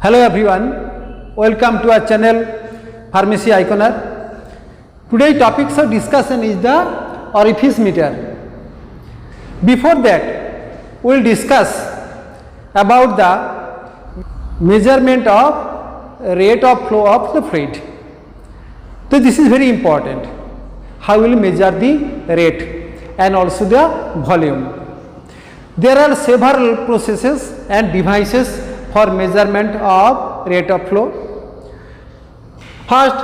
Hello everyone, welcome to our channel Pharmacy Iconer. Today's topic of discussion is the orifice meter. Before that, we will discuss about the measurement of rate of flow of the fluid. So this is very important. How we will measure the rate and also the volume. There are several processes and devices for measurement of rate of flow. First,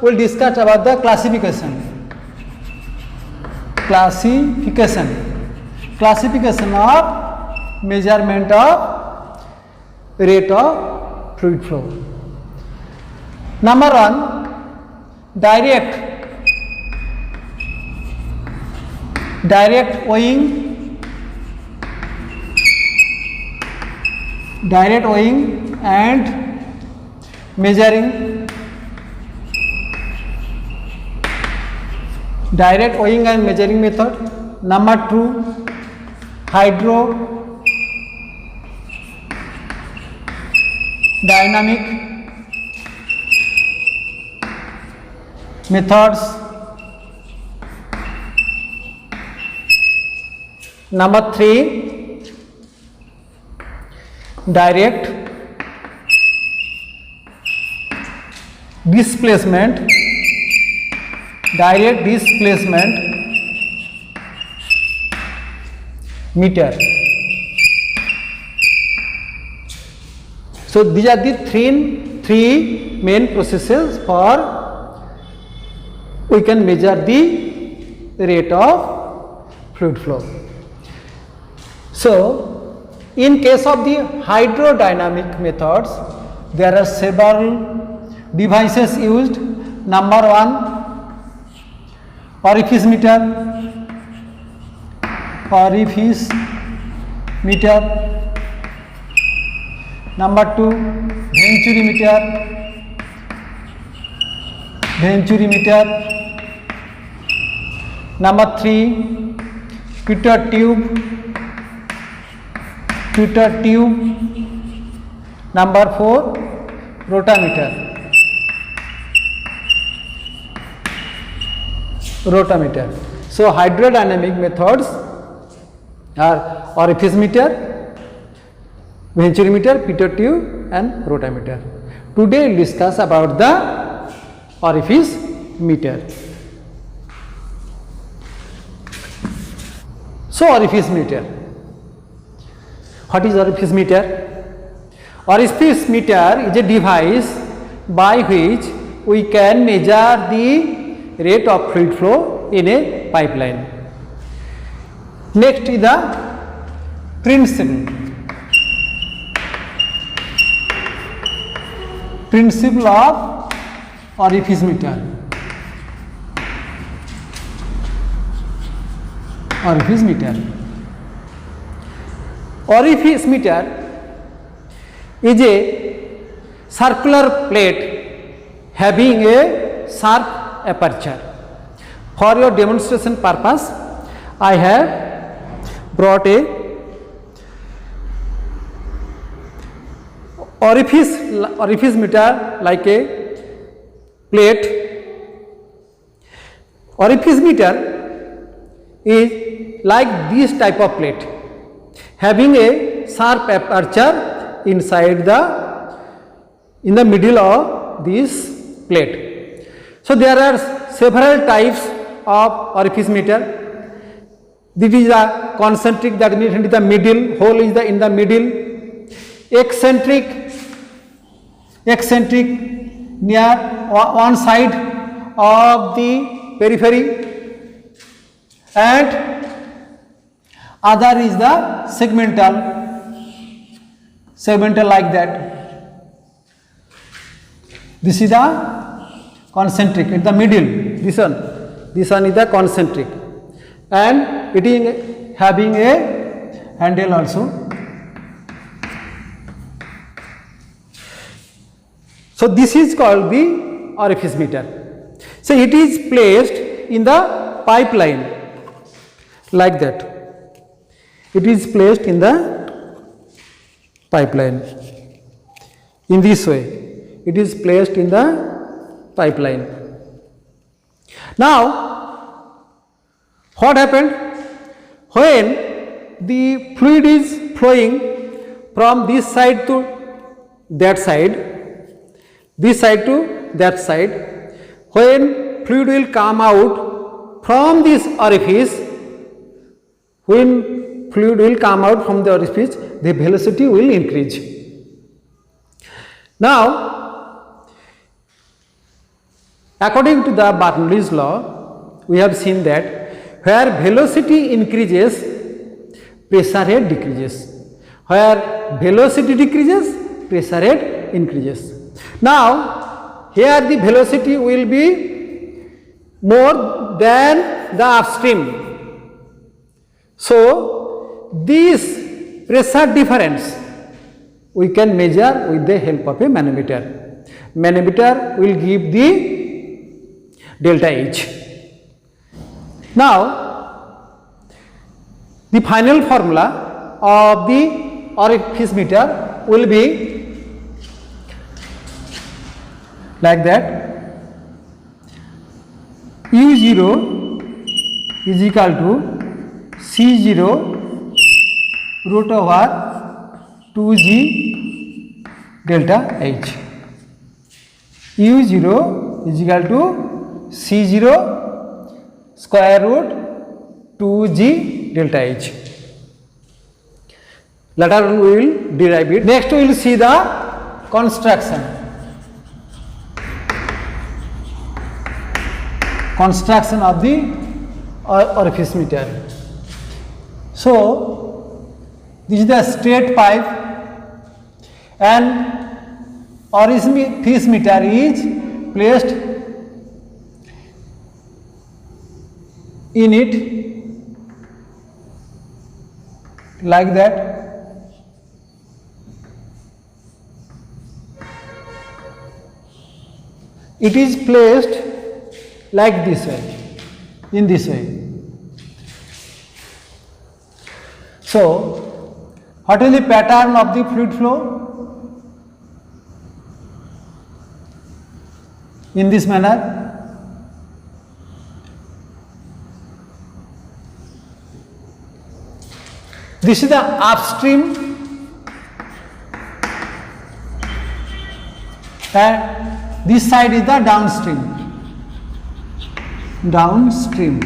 we will discuss about the classification of measurement of rate of fluid flow. Number one, direct weighing and measuring. Direct weighing and measuring method. Number two, hydrodynamic methods. Number three, direct displacement meter. So these are the three main processes for we can measure the rate of fluid flow. So in case of the hydrodynamic methods, there are several devices used. Number one, orifice meter. Number two, venturi meter. Number three, Pitot tube. Number four, rotameter. So hydrodynamic methods are orifice meter, venturi meter, Pitot tube and rotameter. Today we will discuss about the orifice meter. So orifice meter. What is orifice meter? Orifice meter is a device by which we can measure the rate of fluid flow in a pipeline. Next is the principle of orifice meter. Orifice meter is a circular plate having a sharp aperture. For your demonstration purpose, I have brought a orifice meter like a plate. Orifice meter is like this type of plate having a sharp aperture inside in the middle of this plate. So there are several types of orifice meter. This is a concentric, that means in the middle, hole is in the middle. Eccentric near one side of the periphery, and other is the segmental like that. This is the concentric in the middle. This one is the concentric, and it is having a handle also. So this is called the orifice meter. So it is placed in the pipeline like that. It is placed in the pipeline. in this way. It is placed in the pipeline. Now, what happened? When the fluid is flowing from this side to that side, this side to that side, when fluid will come out from this orifice, when fluid will come out from the orifice, the velocity will increase. Now, according to the Bernoulli's law, we have seen that where velocity increases, pressure rate decreases. Where velocity decreases, pressure rate increases. Now, here the velocity will be more than the upstream. So, this pressure difference we can measure with the help of a manometer. Manometer will give the delta H. Now, the final formula of the orifice meter will be like that: U0 is equal to C0 root over 2G delta H. U0 is equal to C0 square root 2G delta H. Later we will derive it. Next we will see the construction. Construction of the orifice meter. So, this is the straight pipe and orifice meter is placed in it like that. It is placed like this way, in this way. So, what is the pattern of the fluid flow? In this manner. This is the upstream and this side is the downstream. Downstream,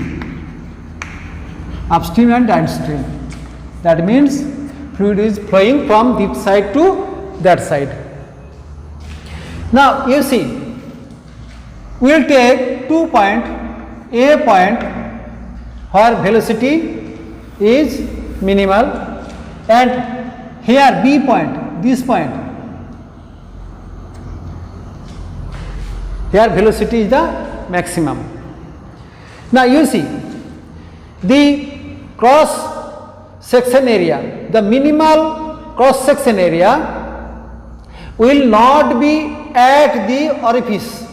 upstream and downstream. That means fluid is flowing from this side to that side. Now you see, we will take 2 point, A point where velocity is minimal, and here B point, this point, here velocity is the maximum. Now you see, the cross section area, the minimal cross section area will not be at the orifice,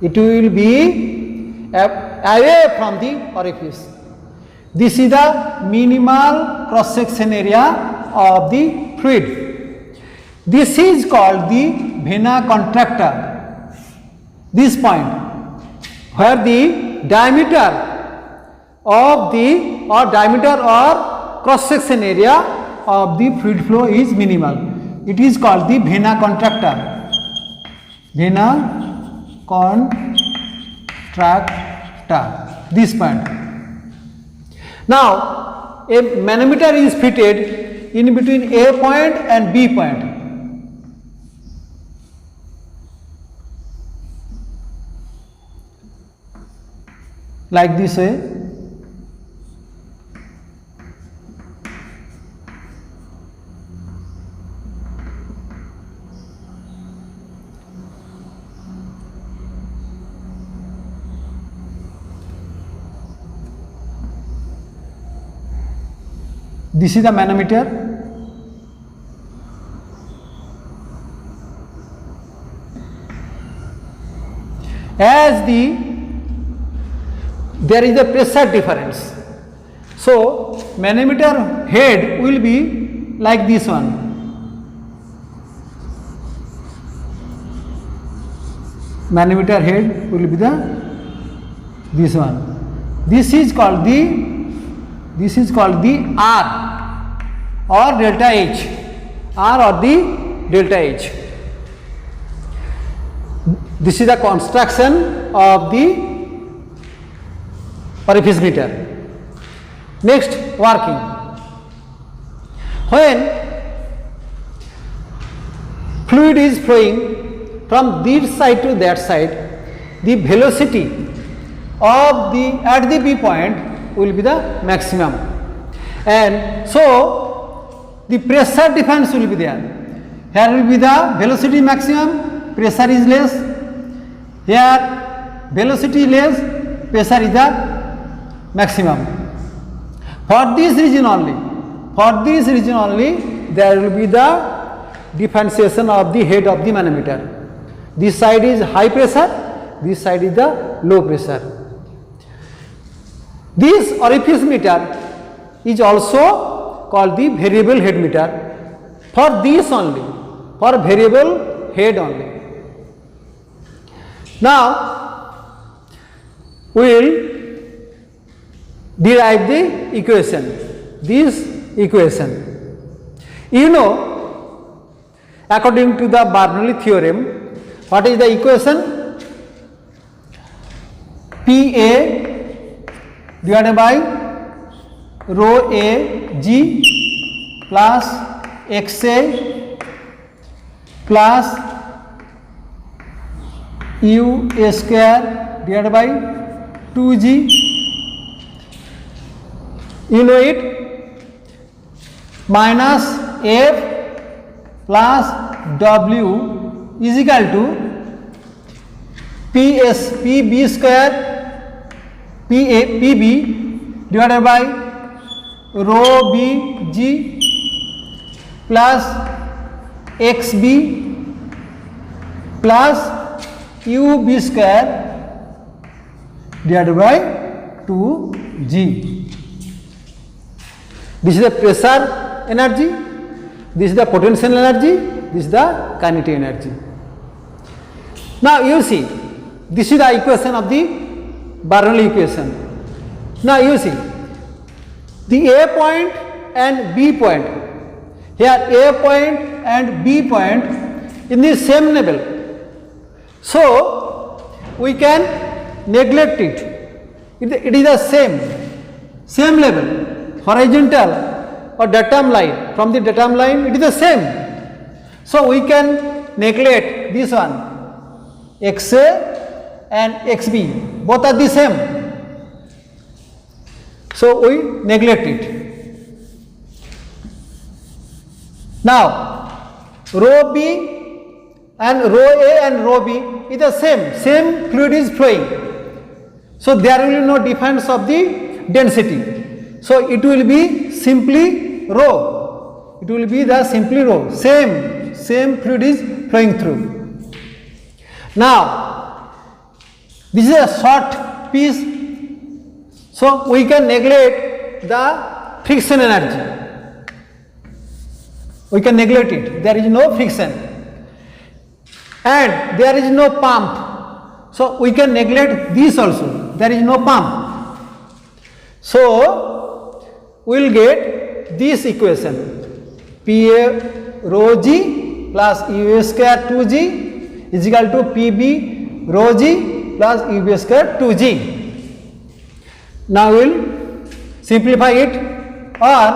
it will be away from the orifice. This is the minimal cross section area of the fluid. This is called the vena contracta, this point where the diameter of the diameter or cross section area of the fluid flow is minimal. It is called the vena contracta. Vena contracta, this point. Now a manometer is fitted in between A point and B point. Like this way. This is the manometer. As there is a pressure difference, so manometer head will be like this one. manometer head will be the this one. This is called the R or delta H, R or the delta H. This is the construction of the orifice meter. Next, working. When fluid is flowing from this side to that side, the velocity of the at the B point will be the maximum, and so the pressure difference will be there. Here will be the velocity maximum, pressure is less. Here velocity less, pressure is the maximum. For this region only, there will be the differentiation of the head of the manometer. This side is high pressure, this side is the low pressure. This orifice meter is also called the variable head meter for this only, for variable head only. Now we will derive the equation, this equation. You know, according to the Bernoulli theorem, what is the equation? PA divided by rho A G plus XA plus U A square divided by 2G. You know it, minus F plus W is equal to PB square PB divided by rho BG plus XB plus UB square divided by 2G. This is the pressure energy, this is the potential energy, this is the kinetic energy. Now you see, this is the equation of the Bernoulli equation. Now you see, the A point and B point, here A point and B point in the same level. So we can neglect it. It is the same level, horizontal or datum line. From the datum line, it is the same. So we can neglect this one, XA and XB, both are the same. So we neglect it. Now rho B and rho A and rho B is the same fluid is flowing. So there will be no difference of the density. So it will be simply rho. It will be the simply rho. Same fluid is flowing through. Now this is a short piece, so we can neglect the friction energy. We can neglect it. There is no friction, and there is no pump. So we can neglect this also. There is no pump. So we will get this equation: PA rho G plus UA square 2G is equal to PB rho G plus UB square 2G. Now we will simplify it, or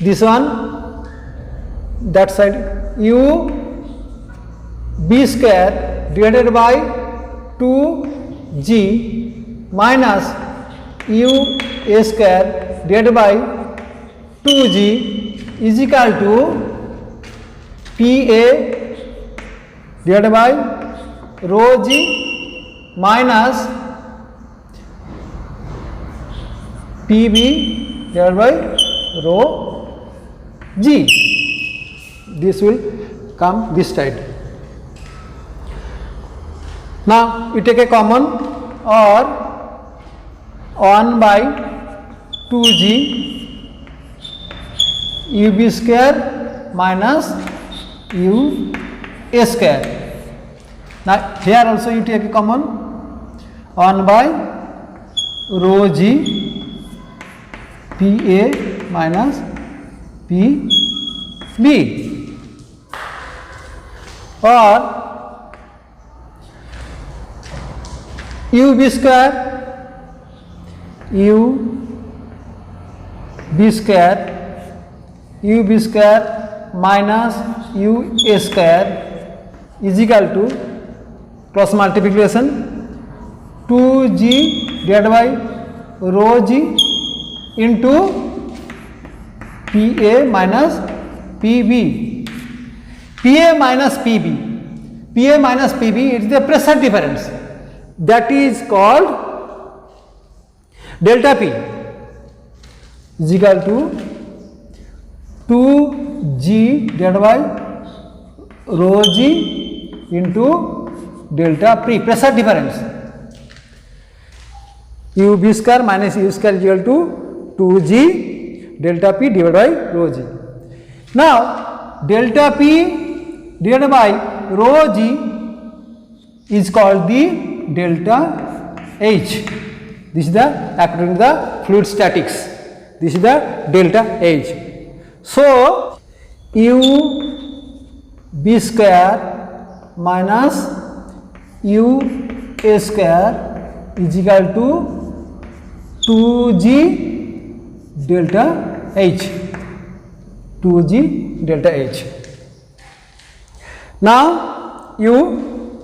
this one, that side, U B square divided by 2G minus U A square divided by 2G is equal to PA divided by rho G minus PB divided by rho G. This will come this side. Now you take a common, or 1 by 2G UB square minus U A square. Now here also you take a common 1 by rho g PA minus PB, or UB square minus UA square is equal to cross multiplication 2g divided by rho g into PA minus PB. PA minus PB it is the pressure difference, that is called delta P is equal to 2g divided by rho g into delta P, pressure difference. UB square minus U square is equal to 2g delta P divided by rho g. Now delta P divided by rho g is called the delta H. This is the, according to the fluid statics, this is the delta H. So UB square minus UA square is equal to 2g delta H, 2g delta H. Now you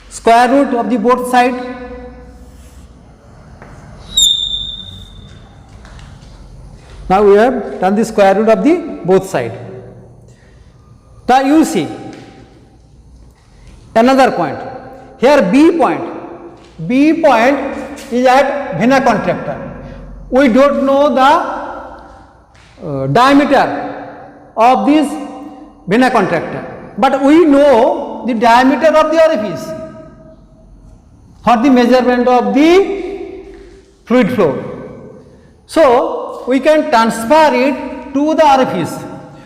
square root of the both side. Now we have done the square root of the both side. Now you see another point here, B point is at vena contractor. We don't know the diameter of this vena contractor, but we know the diameter of the orifice for the measurement of the fluid flow. So we can transfer it to the orifice.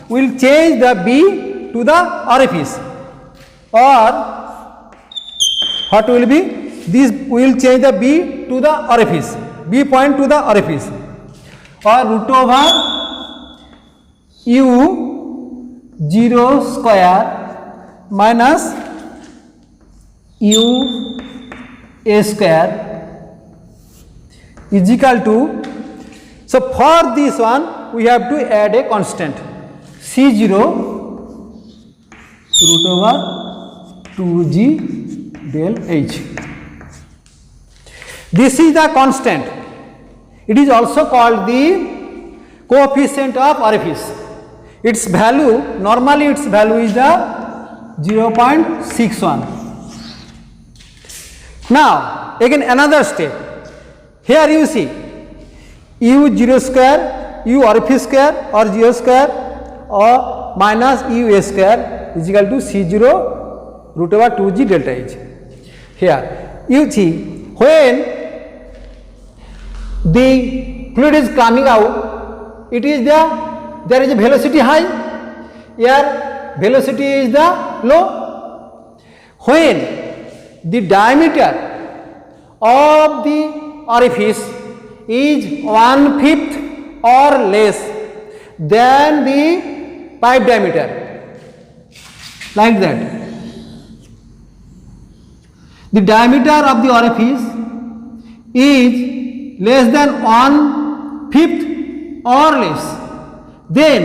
We will change the B to the orifice, or what will be this, we will change the B to the orifice, B point to the orifice, or root over U0 square minus UA square is equal to, so for this one we have to add a constant C0 root over 2g del H. This is the constant. It is also called the coefficient of orifice. Its value, normally its value is the 0.61. Now again another step. Here you see U0 square, U orifice square or 0 square or minus UA square is equal to C0 root over 2g delta H. Here you see, when the fluid is coming out, it is there is a velocity high, here velocity is the low. When the diameter of the orifice is 1/5 or less than the pipe diameter, like that, the diameter of the orifice is less than 1/5 or less, then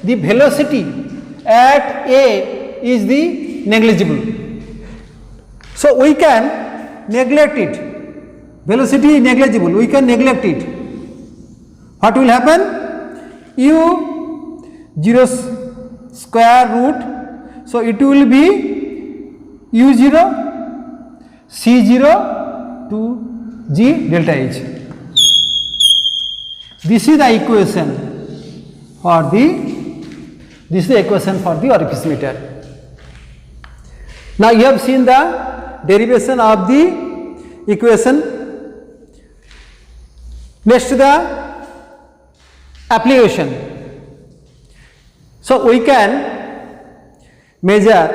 the velocity at A is the negligible. So we can neglect it. Velocity is negligible, we can neglect it. What will happen? U0 square root, so it will be U0 C0 to G delta H. This is the equation for the orifice meter. Now you have seen the derivation of the equation. Next the application. So we can measure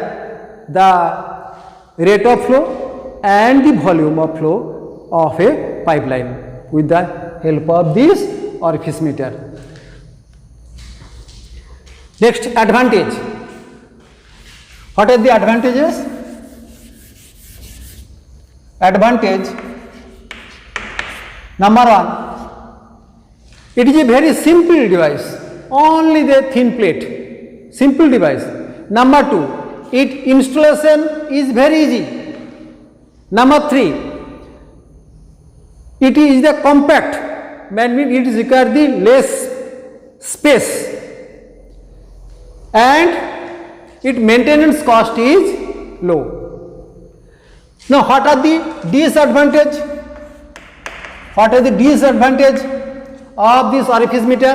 the rate of flow and the volume of flow of a pipeline with the help of this orifice meter. Next, advantage. What are the advantages? Advantage number 1, it is a very simple device, only the thin plate, simple device. Number 2, its installation is very easy. Number 3, it is the compact, that means it requires the less space, and its maintenance cost is low. Now, what are the disadvantage? What are the disadvantage of this orifice meter?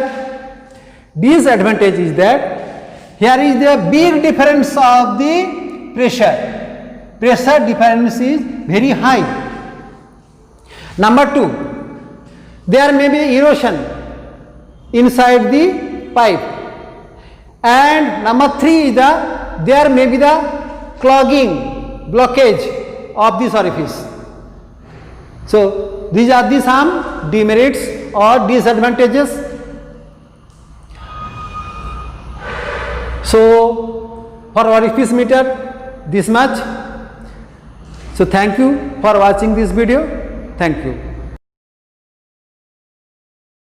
Disadvantage is that here is the big difference of the pressure. Pressure difference is very high. Number 2, there may be erosion inside the pipe, and number 3 is there may be the clogging, blockage of this orifice. So these are the some demerits or disadvantages. So for orifice meter, this much. So thank you for watching this video. Thank you.